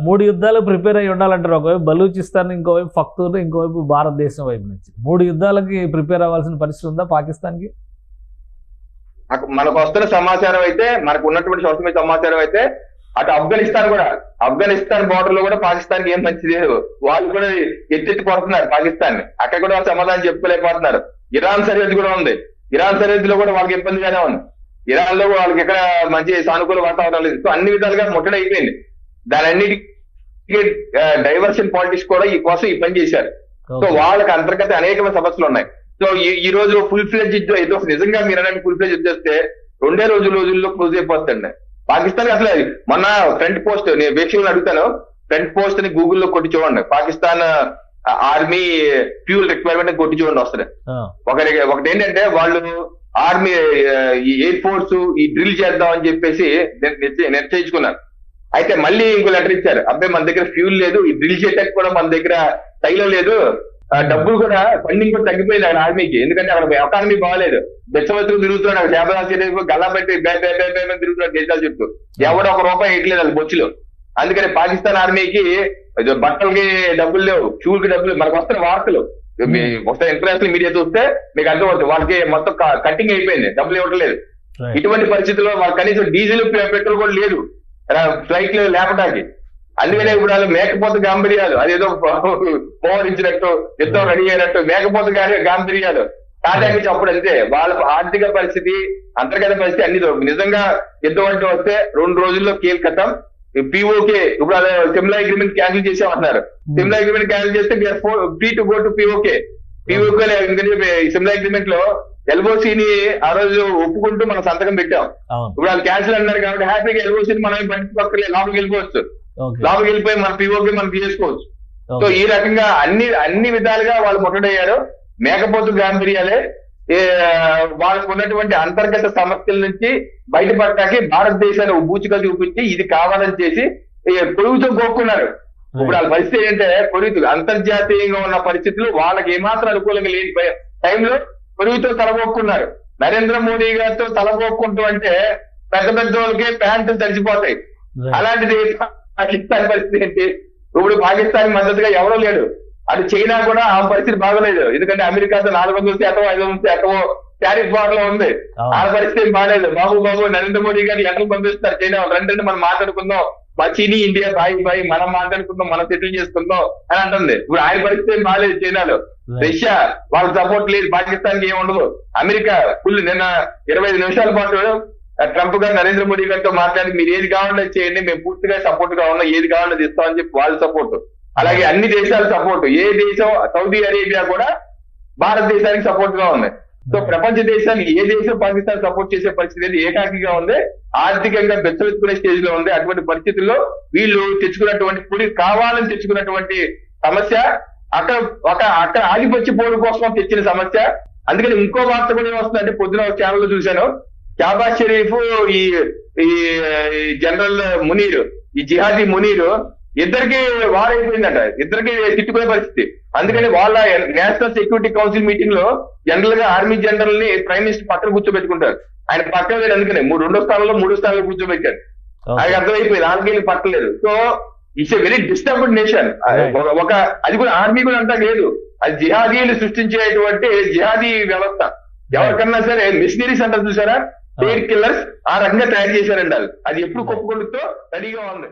మూడు యుద్ధాలు ప్రిపేర్ అయ్యి ఉండాలంటారు. ఒకవైపు బలూచిస్తాన్, ఇంకోవైపు పఖ్తూన్, ఇంకోవైపు భారతదేశం వైపు నుంచి 3 యుద్ధాలకి ప్రిపేర్ అవ్వాల్సిన పరిస్థితి ఉందా పాకిస్తాన్ కి? మనకు వస్తున్న సమాచారం అయితే, మనకు ఉన్నటువంటి స్వచ్ఛమైన సమాచారం అయితే, అటు ఆఫ్ఘనిస్తాన్ బార్డర్ లో కూడా పాకిస్తాన్ కి ఏం మంచిది లేదు. వాళ్ళు కూడా ఎత్తెత్తి కొడుతున్నారు పాకిస్తాన్ ని. అక్కడ కూడా సమాధానం చెప్పుకోలేకపోతున్నారు. ఇరాన్ సరిహద్దు కూడా ఉంది. ఇరాన్ సరిహద్దులో కూడా వాళ్ళకి ఇబ్బందిగానే ఉంది. ఇరాన్ లో వాళ్ళకి ఎక్కడ మంచి సానుకూల వాతావరణం లేదు. సో అన్ని విధాలుగా ముట్టడి అయిపోయింది. దాని అన్నిటికీ డైవర్షన్ పాలిటిక్స్ కూడా ఈ కోసం ఈ పని చేశారు. సో వాళ్ళకి అంతర్గత అనేక సమస్యలు ఉన్నాయి. సో ఈ రోజు ఫుల్ ఫ్లెడ్జ్ ఏదో నిజంగా మీరు అన్నట్టు ఫుల్ ఫ్లెడ్జ్ చేస్తే 2 రోజుల్లో క్లోజ్ అయిపోతుంది. పాకిస్తాన్ అసలు మొన్న ఫ్రంట్ పోస్ట్, నేను వీక్షకులను అడుగుతాను, ఫ్రంట్ పోస్ట్ ని గూగుల్లో కొట్టి చూడండి. పాకిస్తాన్ ఆర్మీ ఫ్యూల్ రిక్వైర్మెంట్ కొట్టి చూడండి వస్తుంది. ఒకటి ఏంటంటే వాళ్ళు ఆర్మీ ఎయిర్ ఫోర్స్ ఈ డ్రిల్ చేద్దాం అని చెప్పేసి నిశ్చయించుకున్నారు. అయితే మళ్ళీ ఇంకో లెటర్ ఇచ్చారు, అబ్బాయి మన దగ్గర ఫ్యూల్ లేదు, ఈ డ్రిల్ చేయడానికి కూడా మన దగ్గర తైలం లేదు, డబ్బులు కూడా ఫండింగ్ కూడా తగ్గిపోయింది అక్కడ ఆర్మీకి. ఎందుకంటే అక్కడ ఎకానమీ బాగాలేదు. దక్షిణవైపు తిరుగుతున్నాడు, శాబరాజు గల్లా పెట్టి తిరుగుతున్నాడు దేశాల చుట్టూ. ఎవడో ₹1 ఇట్లేదు అది బొచ్చులో. అందుకని పాకిస్తాన్ ఆర్మీకి బట్టలకి డబ్బులు లేవు, ఫ్యూల్ కి డబ్బులు. మనకు వస్తున్న వార్తలు ఒకసారి ఇంటర్నేషనల్ మీడియా చూస్తే మీకు అర్థమవుతుంది. వాళ్ళకి మొత్తం కట్టింగ్ అయిపోయింది, డబ్బులు ఇవ్వట్లేదు. ఇటువంటి పరిస్థితుల్లో వాళ్ళకి కనీసం డీజిల్ పెట్రోల్ కూడా లేదు ఫ్లైట్ లేపడానికి. అందుకనే ఇప్పుడు వాళ్ళు మేకపోతు గాంభీర్యాలు, అదేదో మోహరించినట్టు యుద్ధం రెడీ అయినట్టు మేకపోతు గాంభీర్యాలు తాటాకి అప్పుడు అంతే. వాళ్ళ ఆర్థిక పరిస్థితి, అంతర్గత పరిస్థితి అన్ని నిజంగా యుద్ధం అంటే వస్తే 2 రోజుల్లో కీలకతం. పిఓకే ఇప్పుడు అదే సిమ్లా అగ్రిమెంట్ క్యాన్సిల్ చేసామంటున్నారు. సిమ్లా అగ్రిమెంట్ క్యాన్సిల్ చేస్తే free to go to PoK. Simla agreement లో ఎల్ఓసిని ఆ రోజు ఒప్పుకుంటూ మనం సంతకం పెట్టాం. ఇప్పుడు వాళ్ళు క్యాన్సిల్ అన్నారు కాబట్టి హ్యాపీగా ఎల్ఓసిని మనం పట్టించుకోవాలి, లోపలికి వెళ్ళిపోవచ్చు. లోపలికి వెళ్ళిపోయి మన పిఓకే మనం చేసుకోవచ్చు. సో ఈ రకంగా అన్ని విధాలుగా వాళ్ళు ముట్టడయ్యారు. మేకపోతు గాంభీర్యాలే వాళ్ళకు ఉన్నటువంటి అంతర్గత సమస్యల నుంచి బయటపడటానికి భారతదేశాన్ని బూచిగా చూపించి ఇది కావాలని చేసి పొరుగుతో గోక్కున్నారు. ఇప్పుడు వాళ్ళ పరిస్థితి ఏంటంటే పొరుగుతు అంతర్జాతీయంగా ఉన్న పరిస్థితులు వాళ్ళకి ఏమాత్రం అనుకూలంగా లేని టైంలో పొరుగుతో తలగొక్కున్నారు. నరేంద్ర మోడీ గారితో తలగొక్కుంటూ అంటే పెద్ద పెద్ద వాళ్ళకి ప్యాంట్లు తడిసిపోతాయి. అలాంటిది పాకిస్తాన్ పరిస్థితి ఏంటి? ఇప్పుడు పాకిస్తాన్ మద్దతుగా ఎవరో లేడు. అటు చైనా కూడా ఆ పరిస్థితి బాగలేదు. ఎందుకంటే అమెరికాతో 400% 500% టారిఫ్ వార్ లో ఉంది. ఆ పరిస్థితి బాగాలేదు. బాబు నరేంద్ర మోడీ గారు ఎండలు పంపిస్తారు చైనా, రండి మనం మాట్లాడుకుందాం, మా చీనీ ఇండియా బాయి మనం మాట్లాడుకుందాం, మనం సెటిల్ చేసుకుందాం అని అంటుంది. ఇప్పుడు ఆయన పరిస్థితి బాగాలేదు చైనాలో. రష్యా వాళ్ళ సపోర్ట్ లేదు, పాకిస్తాన్ కి ఏమి ఉండదు. అమెరికా ఫుల్ నిన్న 25 నిమిషాల పాటు ట్రంప్ గారు నరేంద్ర మోడీ గారితో మాట్లాడి మీరు ఏది కావాలో చేయండి, మేము పూర్తిగా సపోర్ట్ గా ఉన్నాం, ఏది కావాలో ఇస్తామని చెప్పి వాళ్ళ సపోర్ట్. అలాగే అన్ని దేశాల సపోర్ట్. ఏ దేశం, సౌదీ అరేబియా కూడా భారతదేశానికి సపోర్ట్ గా ఉంది. సో ప్రపంచ దేశాన్ని ఏ దేశం పాకిస్తాన్ సపోర్ట్ చేసే పరిస్థితి ఏకాకిగా ఉంది. ఆర్థికంగా బెచ్చలెత్తుకునే స్టేజ్ లో ఉంది. అటువంటి పరిస్థితుల్లో వీళ్ళు తెచ్చుకున్నటువంటి కావాలని తెచ్చుకున్నటువంటి సమస్య అక్కడ ఆధిపత్య కోసం తెచ్చిన సమస్య. అందుకని ఇంకో వార్త కూడా ఏమొస్తుందంటే, పొద్దున ఒక ఛానల్ లో చూశాను, షాబాజ్ షరీఫ్ ఈ జనరల్ మునీర్, ఈ జిహాదీ మునీర్ ఇద్దరికి వారైపోయిందంట, ఇద్దరికి తిట్టుకునే పరిస్థితి. అందుకని వాళ్ళ నేషనల్ సెక్యూరిటీ కౌన్సిల్ మీటింగ్ లో జనరల్ గా ఆర్మీ జనరల్ ని ప్రైమ్ మినిస్టర్ పక్కన కూర్చోబెట్టుకుంటారు. ఆయన పక్కన లేదు, అందుకని 2వ స్థానంలో 3వ స్థానంలో కూర్చోబెట్టారు. అది అర్థమైపోయింది, ఆర్మీకి పట్టలేదు. So it's a very disturbed nation. అది కూడా ఆర్మీ కూడా అంతా లేదు, అది జిహాదీలు సృష్టించేటువంటి జిహాదీ వ్యవస్థ. ఎవరికన్నా సరే మిషనరీస్ అంటారు చూసారా, పేర్ కిల్లర్స్, ఆ రకంగా తయారు చేశారండి. అది ఎప్పుడు కొప్పుకొడుతో రెడీగా ఉంది.